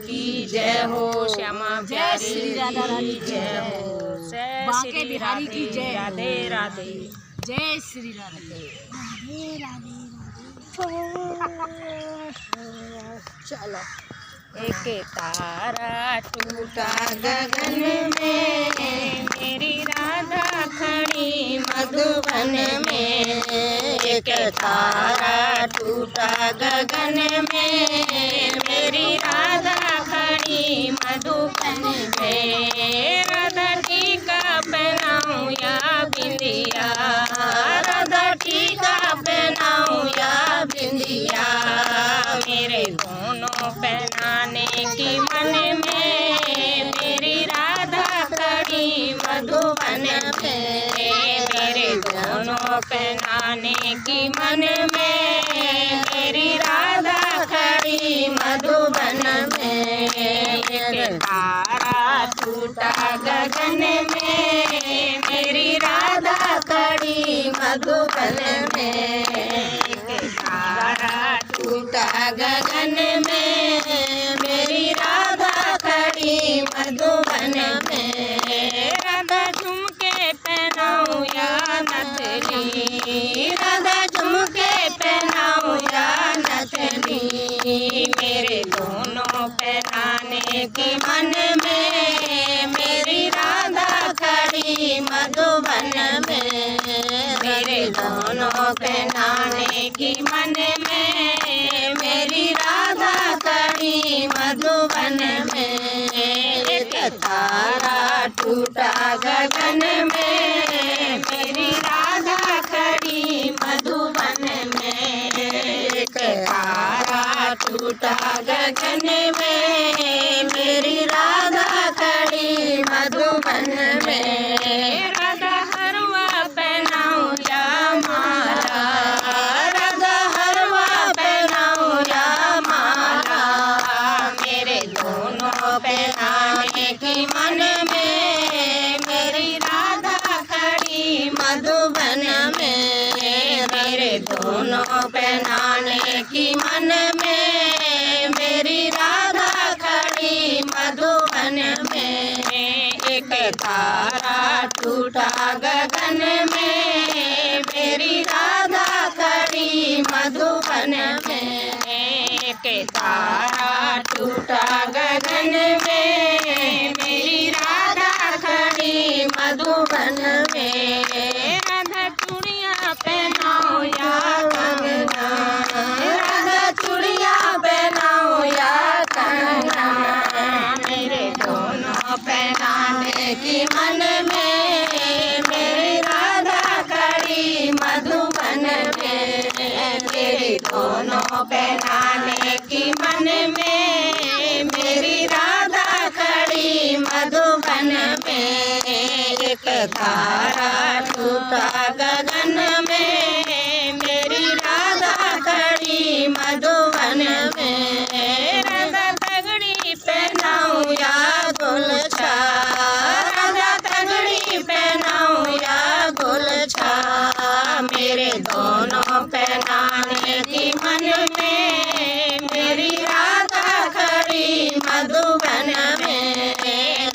की जय हो, श्यामा प्यारी श्री राधा रानी की जय हो, जय श्री बिहारी की जय। राधे राधे। जय श्री राधे राधे। चलो। एक तारा टूटा गगन में, मेरी राधा खड़ी मधुबन में। एक तारा टूटा गगन में, मेरी राधा खड़ी मधुबन में। राधा टीका पहनाऊं या बिंदिया, राधा टीका पहनाऊं या बिंदिया। मेरे दोनों पहनाने की मन में, मेरी राधा खड़ी मधुबन में। मेरे दोनों पहनाने की मन में, मेरी राधा खड़ी मधुबन में। एक तारा टूटा गगन में, मेरी राधा खड़ी मधुबन में। एक तारा टूटा गगन में, मेरी राधा खड़ी मधुबन में। राधा झुमके पहनाऊं या नथनी, राधा झुमके पहनाऊं या नथनी। मेरे दोनों पहनाने की मन में, मेरी राधा खड़ी मधुबन में। मेरे दोनों पहनाने की मन में, मेरी राधा खड़ी मधुबन में। एक तारा टूटा गगन में, मेरी राधा खड़ी मधुबन में। एक तारा टूटा गगन में, मेरी राधा खड़ी मधुबन में। राधा हरवा पहनाऊं या माला, राधा हरवा पहनाऊं या माला। मेरे दोनों पहनाने की मन में, मेरी राधा खड़ी मधुबन में। मेरे दोनों पहनाने की मन में, मेरी राधा खड़ी मधुबन में। एक तारा टूटा गगन में, मेरी राधा खड़ी मधुबन में। एक तारा टूटा गगन में, मेरी राधा खड़ी मधुबन में। राधा चूड़ियाँ पहनाओ या कंगना, राधा चूड़ियाँ पहनाओ या कंगना। मेरे दोनों पहनाने की मन में, मेरी राधा खड़ी मधुबन में। मेरी दोनों पहनाने की मन में, मेरी राधा खड़ी मधुबन में। एक तारा टूटा गगन में, मेरी राधा खड़ी मधुबन में। राधा पगड़ी पहनाऊं या गुलछा, राधा पगड़ी पहनाऊं या गुलछा। मेरे दोनों पहनाने की मन में, मेरी राधा खड़ी मधुबन में।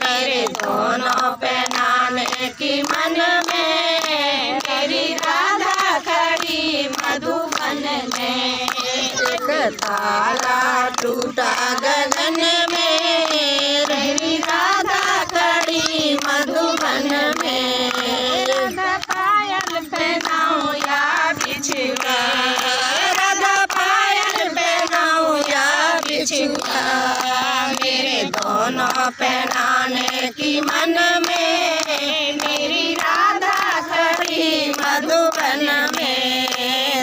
मेरे दोनों पहनाने की मन में, मेरी राधा खड़ी मधुबन में। एक तारा टूटा गगन में, मेरी राधा खड़ी मधुबन में। राधा पायल पहनाऊं या बिछुआ, राधा पायल पहनाऊं या बिछुआ। मेरे दोनों पहनाने की मन में, मेरी राधा खड़ी मधुबन में।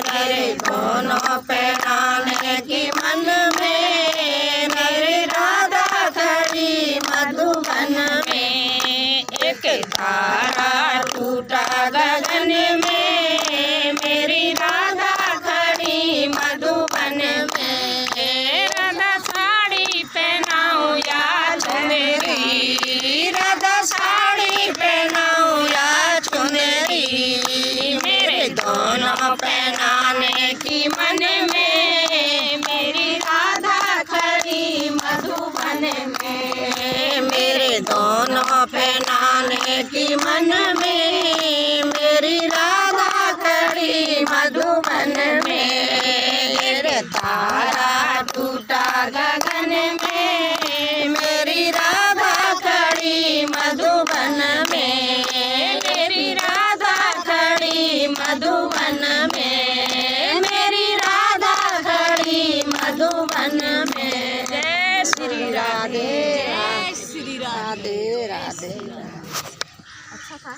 मेरे दोनों पहनाने की मन में, मेरी राधा खड़ी मधुबन में। एक तारा टूटा गगन में, मेरी राधा खड़ी मधुबन में। राधा साड़ी पहनाऊं या चुनरी, राधा साड़ी पहनाऊं या चुनरी। मेरे दोनों में, मेरे दोनों पे नाने की मन में, मेरी राधा खड़ी मधुबन में। ये तारा टूटा गगन में, मेरी राधा खड़ी मधुबन में, मेरी राधा खड़ी मधुबन में, मेरी राधा खड़ी मधुबन में। जय श्री राधे जय श्री राधे। राधे राधे। अच्छा था।